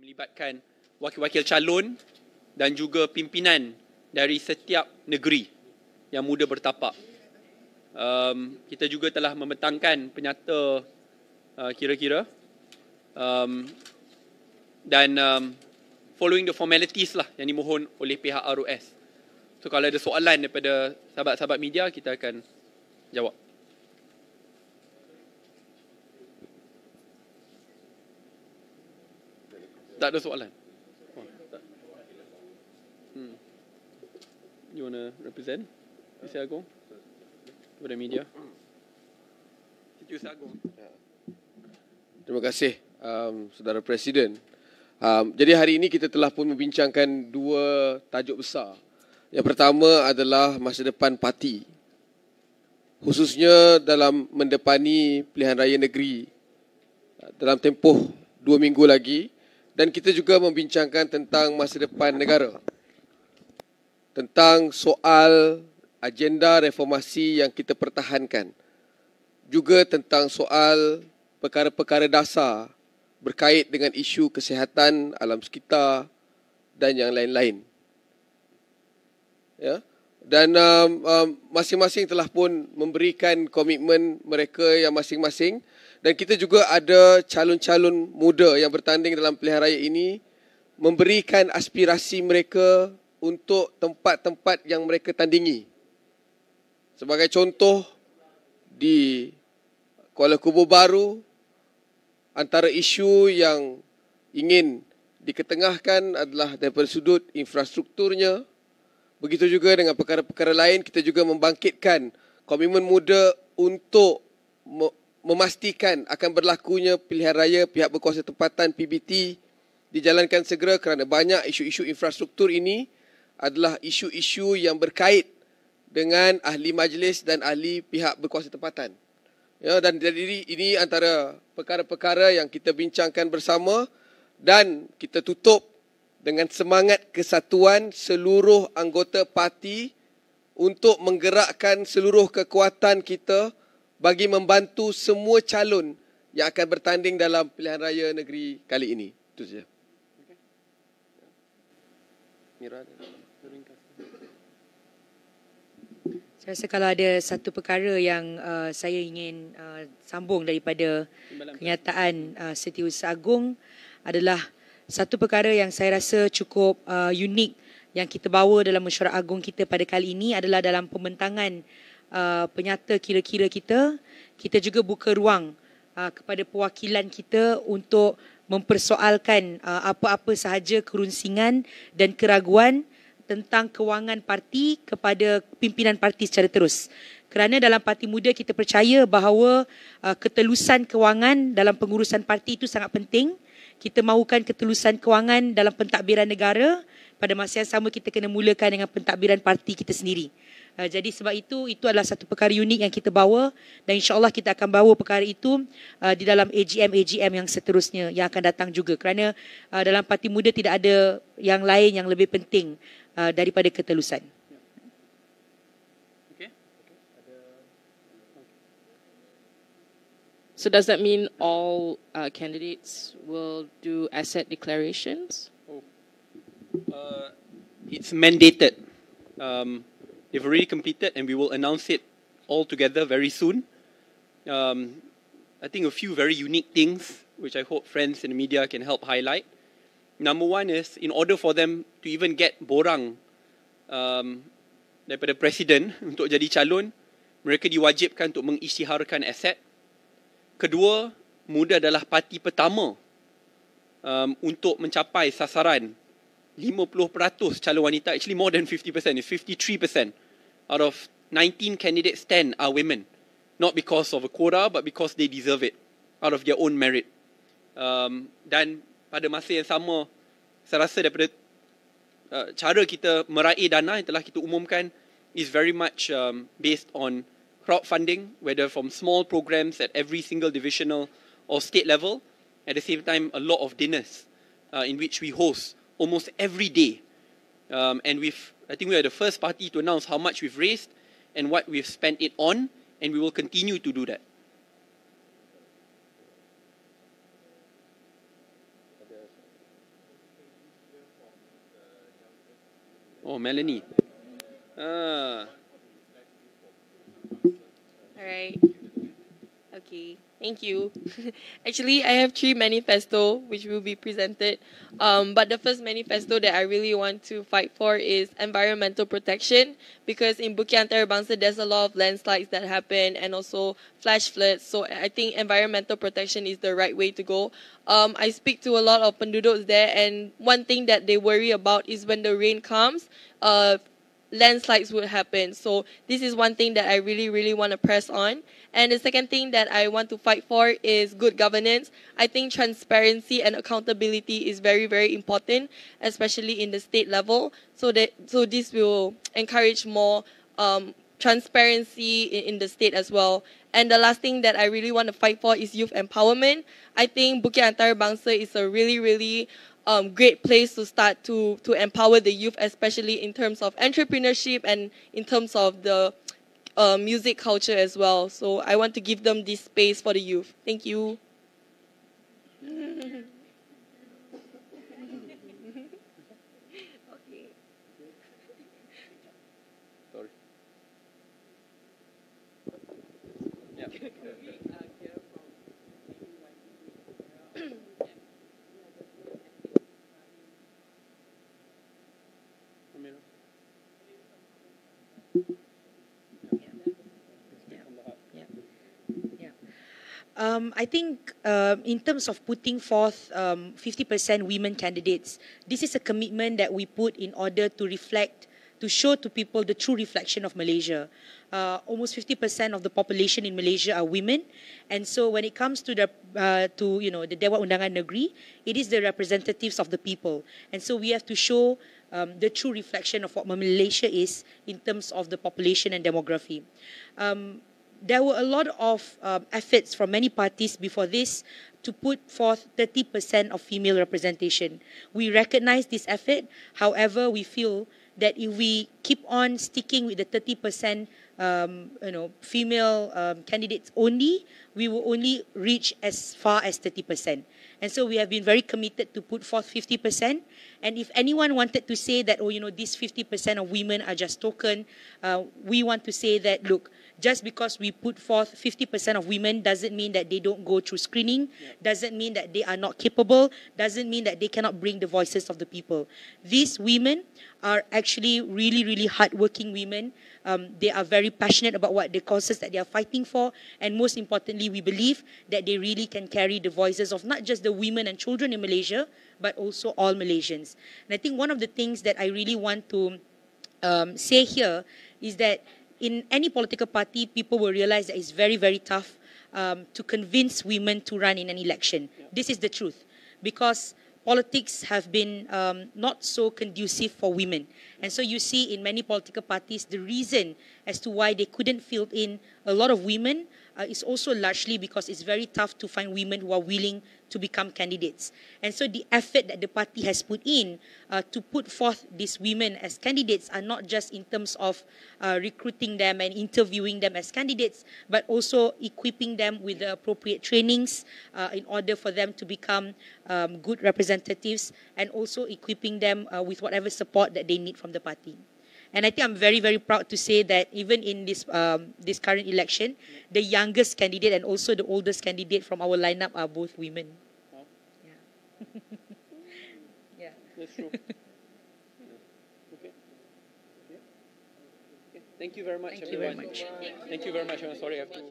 melibatkan wakil-wakil calon dan juga pimpinan dari setiap negeri yang muda bertapak. Kita juga telah membentangkan penyata kira-kira dan following the formalities lah yang dimohon oleh pihak ROS. So kalau ada soalan daripada sahabat-sahabat media, kita akan jawab. Tak ada soalan. Oh, tak. You want to represent Syed Agung kepada media? Syed Agung. Terima kasih Saudara Presiden. Jadi hari ini kita telah pun membincangkan dua tajuk besar. Yang pertama adalah masa depan parti, khususnya dalam mendepani pilihan raya negeri dalam tempoh 2 minggu lagi. Dan kita juga membincangkan tentang masa depan negara, tentang soal agenda reformasi yang kita pertahankan, juga tentang soal perkara-perkara dasar berkait dengan isu kesihatan, alam sekitar dan yang lain-lain. Ya. Dan masing-masing telah pun memberikan komitmen mereka yang masing-masing. Dan kita juga ada calon-calon muda yang bertanding dalam pilihan raya ini memberikan aspirasi mereka untuk tempat-tempat yang mereka tandingi. Sebagai contoh, di Kuala Kubur Baru, antara isu yang ingin diketengahkan adalah daripada sudut infrastrukturnya. Begitu juga dengan perkara-perkara lain, kita juga membangkitkan komitmen muda untuk memastikan akan berlakunya pilihan raya pihak berkuasa tempatan PBT dijalankan segera kerana banyak isu-isu infrastruktur ini adalah isu-isu yang berkait dengan ahli majlis dan ahli pihak berkuasa tempatan. Ya, dan jadi ini antara perkara-perkara yang kita bincangkan bersama dan kita tutup dengan semangat kesatuan seluruh anggota parti untuk menggerakkan seluruh kekuatan kita bagi membantu semua calon yang akan bertanding dalam pilihan raya negeri kali ini. Itu saja. Saya rasa kalau ada satu perkara yang saya ingin sambung daripada kenyataan Setiausaha Agung adalah satu perkara yang saya rasa cukup unik yang kita bawa dalam mesyuarat agung kita pada kali ini adalah dalam pembentangan penyata kira-kira kita juga buka ruang kepada perwakilan kita untuk mempersoalkan apa-apa sahaja kerunsingan dan keraguan tentang kewangan parti kepada pimpinan parti secara terus. Kerana dalam Parti Muda kita percaya bahawa ketelusan kewangan dalam pengurusan parti itu sangat penting. Kita mahukan ketelusan kewangan dalam pentadbiran negara. Pada masa yang sama kita kena mulakan dengan pentadbiran parti kita sendiri. Jadi sebab itu adalah satu perkara unik yang kita bawa dan insya-Allah kita akan bawa perkara itu di dalam AGM yang seterusnya yang akan datang juga. Kerana dalam Parti Muda tidak ada yang lain yang lebih penting daripada ketelusan. So does that mean all candidates will do asset declarations? It's mandated. They've already completed and we will announce it all together very soon. I think a few very unique things which I hope friends in the media can help highlight. Number one is, in order for them to even get borang daripada Presiden untuk jadi calon, mereka diwajibkan untuk mengisytiharkan aset. Kedua, Muda adalah parti pertama untuk mencapai sasaran 50% calon wanita. Actually more than 50%, it's 53%. Out of 19 candidates, 10 are women. Not because of a quota, but because they deserve it, out of their own merit. Dan pada masa yang sama, saya rasa daripada cara kita meraih dana yang telah kita umumkan is very much based on crowdfunding, whether from small programs at every single divisional or state level. At the same time, a lot of dinners in which we host almost every day. And I think we are the first party to announce how much we've raised and what we've spent it on, and we will continue to do that. Oh, Melanie. Ah. All right. Okay. Thank you. Actually, I have 3 manifesto which will be presented. But the first manifesto that I really want to fight for is environmental protection, because in Bukit Antarabangsa there's a lot of landslides that happen and also flash floods. So I think environmental protection is the right way to go. I speak to a lot of penduduks there, and one thing that they worry about is when the rain comes, landslides would happen. So this is one thing that I really, really want to press on. And the second thing that I want to fight for is good governance. I think transparency and accountability is very, very important, especially in the state level. So this will encourage more transparency in the state as well. And the last thing that I really want to fight for is youth empowerment. I think Bukit Antarabangsa is a really, really great place to start to empower the youth, especially in terms of entrepreneurship and in terms of the music culture as well. So I want to give them this space for the youth. Thank you. Okay. Sorry. Yeah. I think in terms of putting forth 50% women candidates, this is a commitment that we put in order to reflect, to show to people the true reflection of Malaysia. Almost 50% of the population in Malaysia are women, and so when it comes to the the Dewan Undangan Negeri, it is the representatives of the people, and so we have to show the true reflection of what Malaysia is in terms of the population and demography. There were a lot of efforts from many parties before this to put forth 30% of female representation. We recognize this effort. However, we feel that if we keep on sticking with the 30% female candidates only, we will only reach as far as 30%. And so we have been very committed to put forth 50%. And if anyone wanted to say that, these 50% of women are just token, we want to say that, look, just because we put forth 50% of women doesn't mean that they don't go through screening, doesn't mean that they are not capable, doesn't mean that they cannot bring the voices of the people. These women are actually really, really hardworking women. They are very passionate about what the causes that they are fighting for. And most importantly, we believe that they really can carry the voices of not just the women and children in Malaysia, but also all Malaysians. And I think one of the things that I really want to say here is that in any political party, people will realize that it's very, very tough to convince women to run in an election. This is the truth, because politics have been not so conducive for women. And so you see in many political parties, the reason as to why they couldn't field in a lot of women is also largely because it's very tough to find women who are willing to become candidates. And so the effort that the party has put in to put forth these women as candidates are not just in terms of recruiting them and interviewing them as candidates, but also equipping them with the appropriate trainings in order for them to become good representatives, and also equipping them with whatever support that they need from the party. And I think I'm very, very proud to say that even in this current election, the youngest candidate and also the oldest candidate from our lineup are both women. Wow. Yeah. Yeah. That's true. Okay. Okay. Thank you very much, Thank you very everyone. much. Thank you very much. I'm sorry I have to...